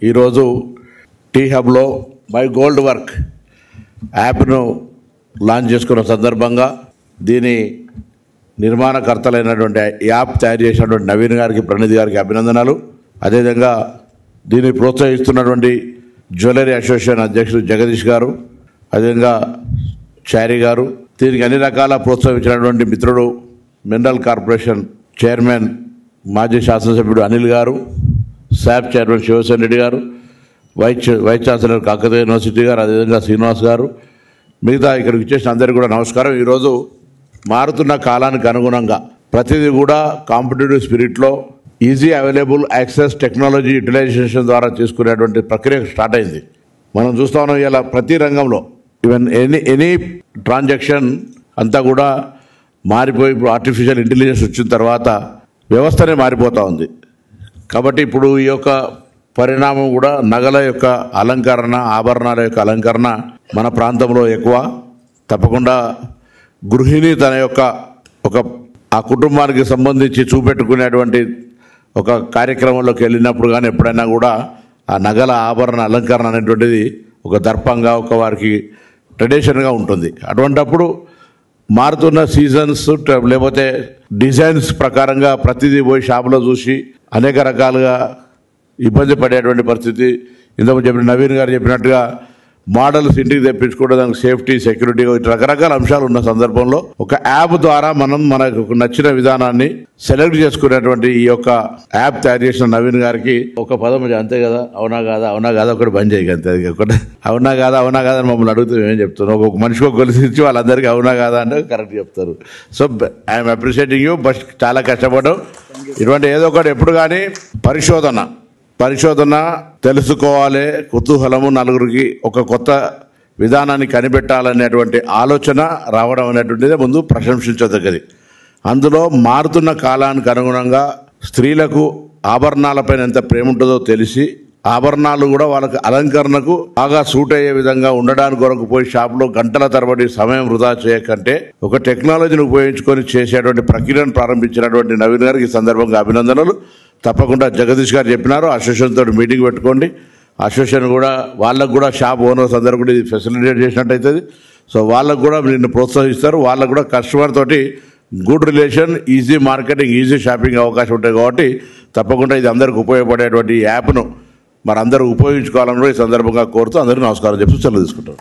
ఈరోజు tea హబ్లో my gold work యాప్ను launch చేసుకున్న సందర్భంగా దీని నిర్మాణకర్తలైనటువంటి యాప్ తయారు చేసినటువంటి నవీన్ గారికి, ప్రణీత్ గారికి అభినందనలు. అదేవిధంగా దీన్ని ప్రోత్సహిస్తున్నటువంటి జ్యువెలరీ అసోసియేషన్ అధ్యక్షుడు జగదీష్ గారు, అదేవిధంగా చారీ గారు, దీనికి అన్ని రకాల ప్రోత్సహించినటువంటి మిత్రుడు మినరల్ కార్పొరేషన్ చైర్మన్ మాజీ శాసనసభ్యుడు అనిల్ గారు, శాప్ చైర్మన్ శివసేన రెడ్డి గారు, వైస్ ఛాన్సలర్ కాకతీయ యూనివర్సిటీ గారు, అదేవిధంగా శ్రీనివాస్ గారు, మిగతా ఇక్కడికి వచ్చేసిన అందరికీ కూడా నమస్కారం. ఈరోజు మారుతున్న కాలానికి అనుగుణంగా ప్రతిదీ కూడా కాంపిటేటివ్ స్పిరిట్లో easy available access technology utilization ద్వారా తీసుకునేటువంటి ప్రక్రియ స్టార్ట్ అయింది. మనం చూస్తా ఉన్నాం ఇలా ప్రతి రంగంలో ఈవెన్ ఎనీ ట్రాన్సాక్షన్ అంతా కూడా మారిపోయి ఇప్పుడు ఆర్టిఫిషియల్ ఇంటెలిజెన్స్ వచ్చిన తర్వాత వ్యవస్థనే మారిపోతూ ఉంది. కాబట్టి ఇప్పుడు ఈ యొక్క పరిణామం కూడా నగల యొక్క అలంకరణ, ఆభరణాల యొక్క అలంకరణ మన ప్రాంతంలో ఎక్కువ. తప్పకుండా గృహిణి తన యొక్క ఆ కుటుంబానికి సంబంధించి చూపెట్టుకునేటువంటి ఒక కార్యక్రమంలోకి వెళ్ళినప్పుడు కానీ ఎప్పుడైనా కూడా ఆ నగల ఆభరణ అలంకరణ అనేటువంటిది ఒక దర్పంగా, ఒక వారికి ట్రెడిషన్గా ఉంటుంది. అటువంటప్పుడు మారుతున్న సీజన్స్ లేకపోతే డిజైన్స్ ప్రకారంగా ప్రతిదీ పోయి షాపులో చూసి అనేక రకాలుగా ఇబ్బంది పడేటువంటి పరిస్థితి. ఇంతకు చెప్పిన నవీన్ గారు చెప్పినట్టుగా మోడల్స్ ఇంటికి తెప్పించుకోవడం, దానికి సేఫ్టీ, సెక్యూరిటీ, రకరకాల అంశాలు ఉన్న సందర్భంలో ఒక యాప్ ద్వారా మనం మనకు నచ్చిన విధానాన్ని సెలెక్ట్ చేసుకునేటువంటి ఈ యొక్క యాప్ తయారు చేసిన నవీన్ గారికి ఒక పదం అంతే కదా, అవునా కాదా, అవునా కాదా ఒకటి బంద్ చేయక అంతే. ఒకటి అవునా కాదా అని మమ్మల్ని అడుగుతూ ఏం చెప్తున్నాం, ఒక మనిషికి ఒక గొలుసు ఇచ్చి వాళ్ళందరికీ అవునా కాదా అంటే కరెక్ట్ చెప్తారు. So I'm appreciating you. But చాలా కష్టపడ్డాం. ఇటువంటి ఏదో ఒకటి ఎప్పుడు కానీ పరిశోధన తెలుసుకోవాలి, కుతూహలము, నలుగురికి ఒక కొత్త విధానాన్ని కనిపెట్టాలనేటువంటి ఆలోచన రావడం అనేటువంటిదే ముందు ప్రశంసించదగ్గది. అందులో మారుతున్న కాలానికి అనుగుణంగా స్త్రీలకు ఆభరణాలపైన ఎంత ప్రేమ ఉంటుందో తెలిసి ఆభరణాలు కూడా వాళ్ళకి అలంకరణకు బాగా సూట్ అయ్యే విధంగా ఉండడానికి కొరకు పోయి షాపులో గంటల తరబడి సమయం వృధా చేయకంటే ఒక టెక్నాలజీని ఉపయోగించుకొని చేసేటువంటి ప్రక్రియను ప్రారంభించినటువంటి నవీన్ గారికి ఈ సందర్భంగా అభినందనలు. తప్పకుండా జగదీష్ గారు చెప్పినారు, అసోసియేషన్ తోటి మీటింగ్ పెట్టుకోండి. అసోసియేషన్ కూడా వాళ్ళకు కూడా షాప్ ఓనర్స్ అందరూ కూడా ఇది ఫెసిలిటేట్ చేసినట్టు అవుతుంది. సో వాళ్ళకు కూడా నిన్ను ప్రోత్సహిస్తారు. వాళ్ళకు కూడా కస్టమర్ తోటి good relation, easy marketing, easy shopping అవకాశం ఉంటాయి. కాబట్టి తప్పకుండా ఇది అందరికి ఉపయోగపడేటువంటి యాప్ను మరి అందరూ ఉపయోగించుకోవాలని కూడా ఈ సందర్భంగా కోరుతూ అందరికీ నమస్కారం చెప్పి సెలవు తీసుకుంటారు.